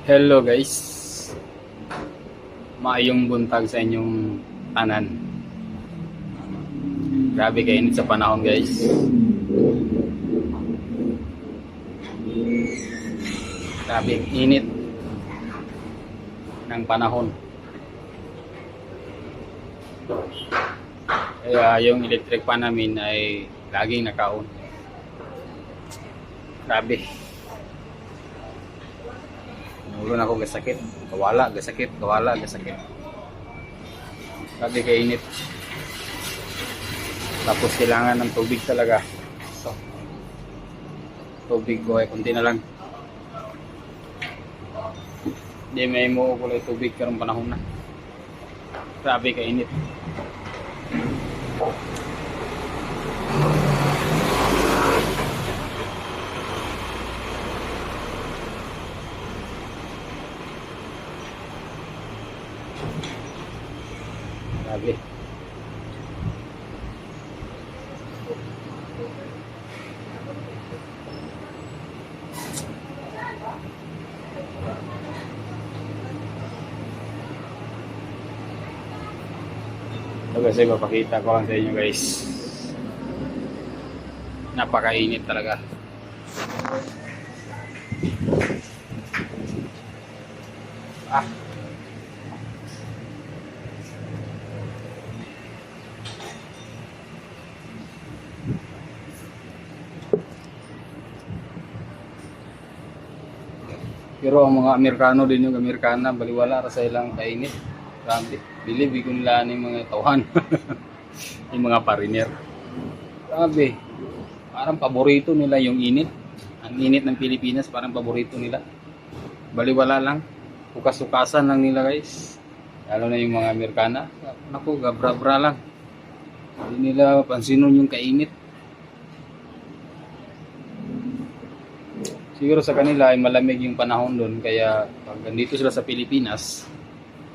Hello guys, maayong buntag sa inyong tanan. Grabe kainit sa panahon guys. Grabe init ng panahon. Kaya yung electric pan namin ay laging naka-on. Grabe. Ulo na ako gasakit. Kawala, gasakit. Grabe kainit. Tapos kailangan ng tubig talaga. So, tubig ko ay kunti na lang. Hindi may mo kulay tubig karong panahon na. Grabe kainit. Grabe. Ito kasi papakita ko lang sa inyo guys. Napakainit talaga. Ah. Pero ang mga Amerikano din yung Amerikana, baliwala ra sa ilang kainit. Grabe. Believe ko nila ni mga tauhan. Yung mga pariner. Grabe. Parang paborito nila yung init. Ang init ng Pilipinas, parang paborito nila. Baliwala lang. Ukas-ukasan lang nila guys. Lalo na yung mga Amerikana. Naku, gabra-bra lang. Hindi nila pansinon yung kainit. Siguro sa kanila ay malamig yung panahon doon. Kaya pag nandito sila sa Pilipinas,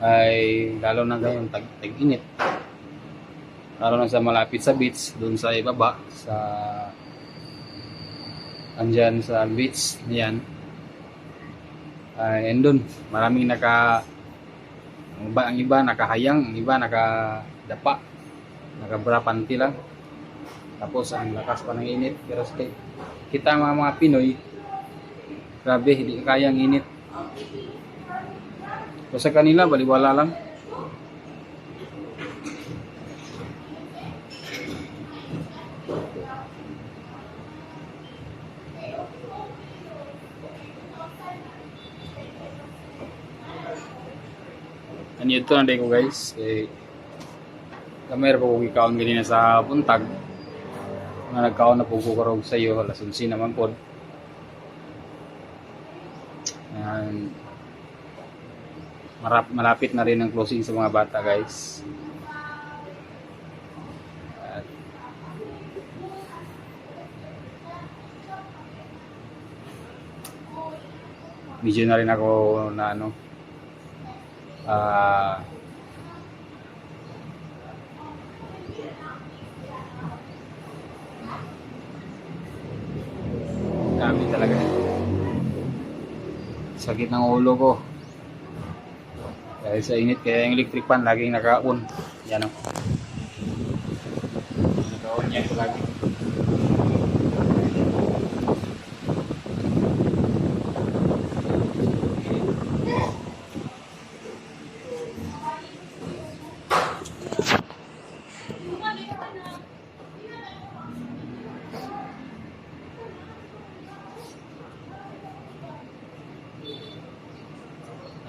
ay lalo na ngayon tag-init. Lalo na sa malapit sa beach, doon sa ibaba, sa andyan sa beach, yan. And doon, maraming ang iba nakahayang, ang iba nakadapa, nakabrapanti lang. Tapos ang lakas pa ng init. Pero kita mga Pinoy, grabe, hindi kayang init. So sa kanila, baliwala lang. Ano ito na ko guys. Kamera po kung ikaon ganina sa buntag. Nga nagkaon na po kukarog sa iyo. Alas 11 naman po. And malapit na rin ang closing sa mga bata guys. At medyo na rin ako na dami talaga. Sakit ng ulo ko. Dahil sa init, kaya yung electric fan laging naka-on. Yan o. Naka-on yan ko lagi.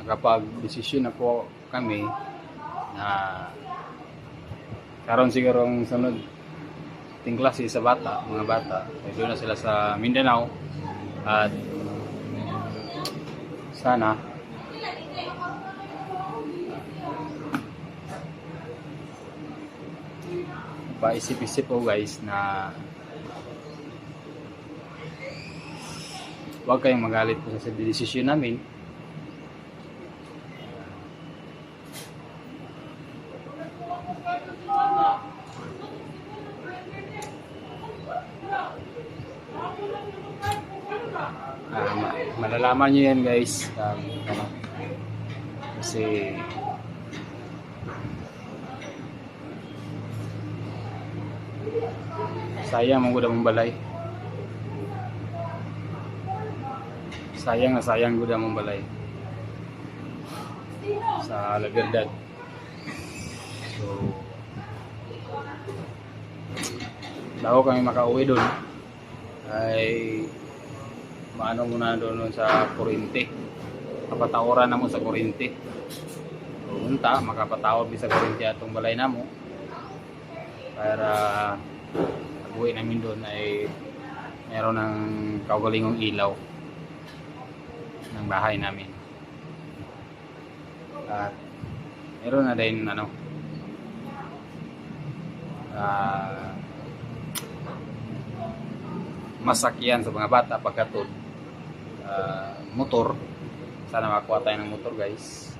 Nakapag-desisyon ako kami na karon siguro ang sunod ting klase sa mga bata, doon na sila sa Mindanao at sana paisip-isip po guys na huwag kayong magalit po sa desisyon namin. malalaman Tama nyo yan guys. Ano, kasi sayang mong gudang mong balay. Sayang na sayang gudang mong balay. Sa La Verdad. So, bago kami makauwi doon, ay maano muna doon sa kuryente. Kapatawaran na mo sa kuryente. So, unta, makapatawad sa kuryente atong balay na mo. Para pag-uwi namin doon ay meron ng kaugalingong ilaw ng bahay namin. At meron na din ano masakyan sa mga bata pagkatod motor. Sana makakuha tayo ng motor guys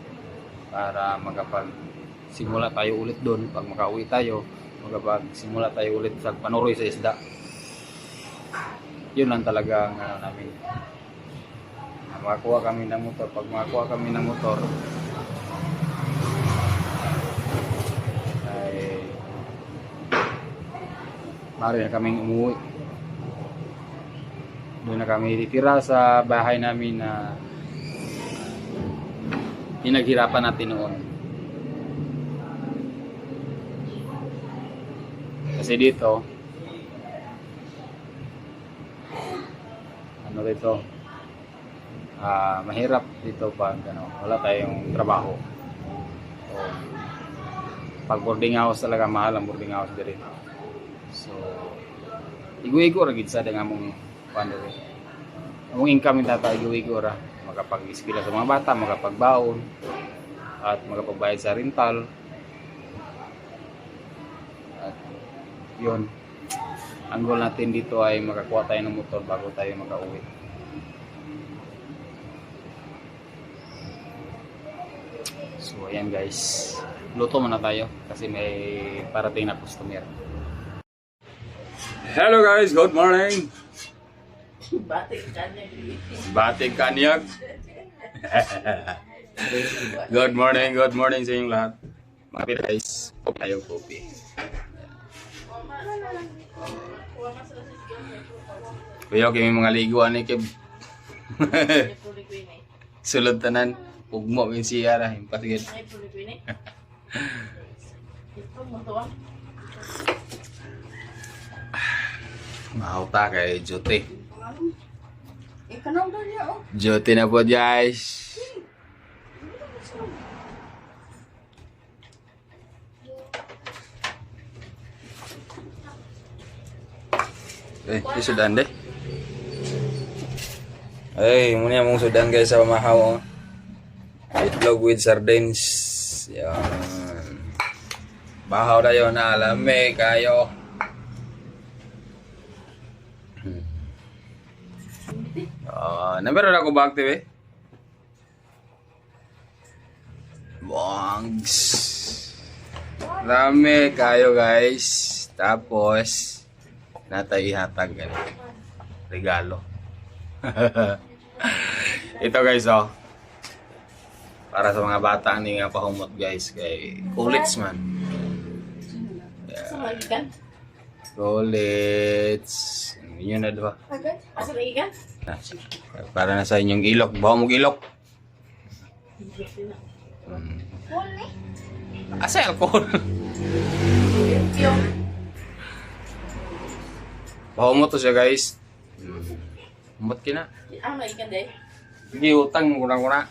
para magkapag-simula tayo ulit doon. Pag makauwi tayo, magkapag-simula tayo ulit sa panuroy sa isda. Yun lang talaga ang ano namin. Makakuha kami ng motor. Pag makakuha kami ng motor ay maaari na kaming umuwi. Doon na kami titira sa bahay namin na pinaghirapan natin noon. Kasi dito, ano dito, mahirap dito pag wala tayong trabaho. So, pag boarding house talaga, mahal ang boarding house din. So, igo-igo ra gid sa nga mong paano rin. Ang income yung tata, igo-igo ra. Makapag-iskila sa mga bata, makapagbaon, at makapagbayad sa rental. At yun, ang goal natin dito ay makakuha tayo ng motor bago tayo makauwi. So ayan guys, luto muna tayo kasi may parating na customer. Hello guys, good morning. Batik Kanyag. Good morning sa inyong lahat. Mga pila guys, tayo kopi. Kuya, kami mga liguan ni Kib. Sulod tanan, ugmo min siya ra, impasigid. Mahauta kay Jote. Jote na po guys. Sudan deh. Muna mong sudan guys sa pamahaw. Itlog with sardines. Yan. Bahaw na yun na alame kayo. Number na ako ba active eh? Bongs. Lame kayo guys. Tapos natay ihatag regalo. Ito guys oh. Para sa mga bata ni nga pahumot guys kay Kulits man. Yeah. Kulits. Yun na diba? Asa lagi kan? Para na sa inyong ilok. Bawa mong ilok. Asa alcohol? Bawa mo to siya guys. Umot kina. Ano ikan deh? Hindi utang mo kuna-kuna.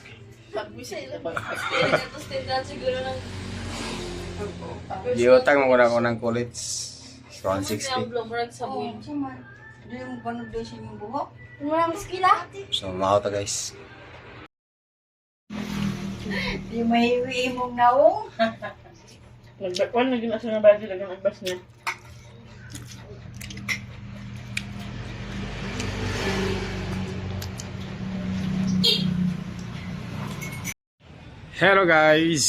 Pagbisa ito ba? Ito standard siguro ng... Hindi utang mo kuna-kuna ng Kulits. 160. Blomberg sa buhay. Hindi mo panood din siya yung buhok. Wala mas kila? So, makauta guys. Di mahiwi mong naong. Nagdakwan, naging asa na ba sila ng agbas niya? Hello guys!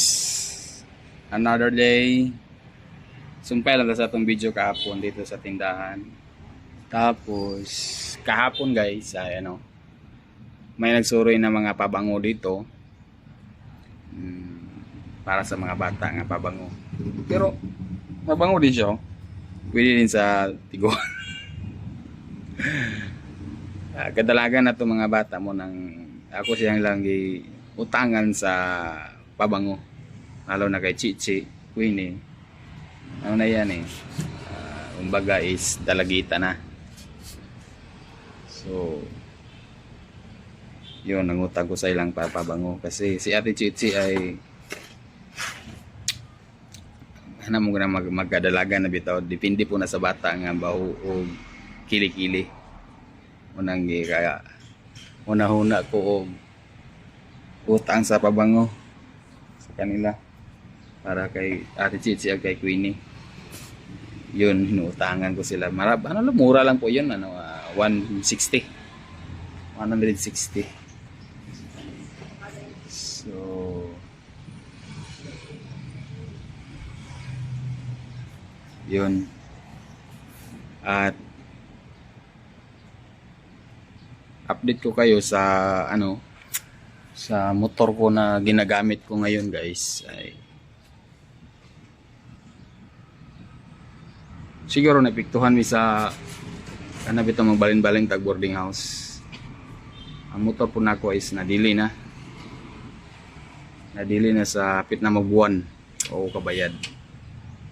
Another day. Sumpay lang sa itong video kahapon dito sa tindahan. Tapos, kahapon guys, ay ano, may nagsuroy na mga pabango dito. Para sa mga bata nga pabango. Pero mabango din siya. Oh. Pwede din sa tigo. Kadalagan na to mga bata mo nang ako siyang lang utangan sa pabango. Lalo na kay Chichi, Queenie. Ano na yan eh. Kumbaga is dalagita na. So yun, nangutang ko sa ilang papabango. Kasi si Ate Chichi ay ano mo na magkadalaga na bitaw. Depende po na sa bata nga baho o kili-kili. Unang kaya una-huna ko og utang sa pabango sa kanila para kay Ate Chichi at kay Queenie. Yun, hinuutangan ko sila. Ano lang, mura lang po yun. 160. 160. So, yun. At update ko kayo sa sa motor ko na ginagamit ko ngayon, guys. Siguro napiktuhan mi sa bitaw magbalin-balin tag boarding house. Ang motor po nako is nadili na sa hapit na magbuwan o kabayad.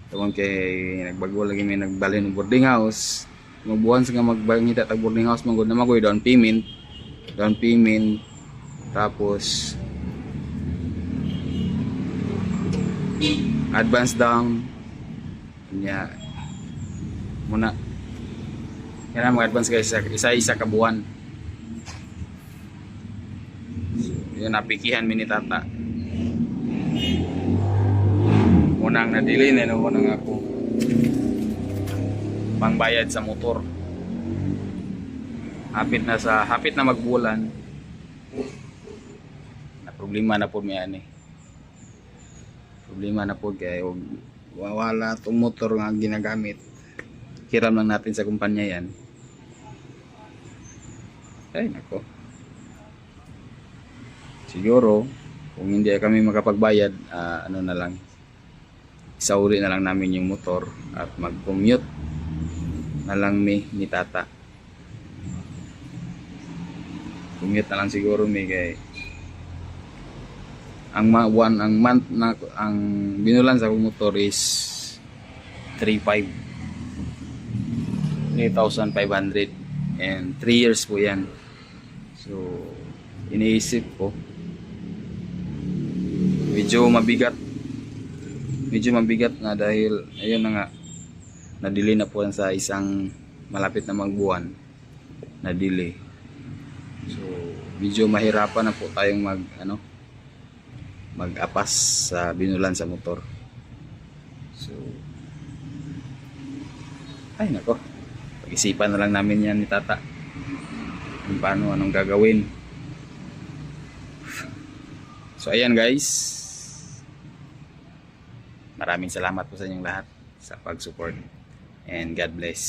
Tawag kay nagbago lagi may nagbalin ng boarding house. Magbuwan sa magbangita tag boarding house manggod na magoy down payment. Tapos advance down niya muna. Kaya mag-advance kayo isa ka buwan. So, yun, napikihan mi ni tata. Unang nadili na unang ako pangbayad sa motor. Hapit na magbulan. Na problema na po mi ani. Problema na po kay wala tong motor nga ginagamit. Hiram lang natin sa kumpanya yan. Ay nako. Siguro kung hindi kami makapagbayad, ano na lang, isauli na lang namin yung motor at mag-commute na lang ni tata. Commute na lang siguro mi kay ang month na ang binulan sa motor is 3,500 and 3 years po yan. So iniisip ko medyo mabigat nga dahil ayun na nga, nadili na po sa isang malapit na magbuwan, nadili. So medyo mahirapan na po tayong mag-apas sa binulan sa motor. So ay nako, pag-isipan na lang namin yan ni tata kung paano, anong gagawin. So ayan guys, maraming salamat po sa inyong lahat sa pag-support and God bless.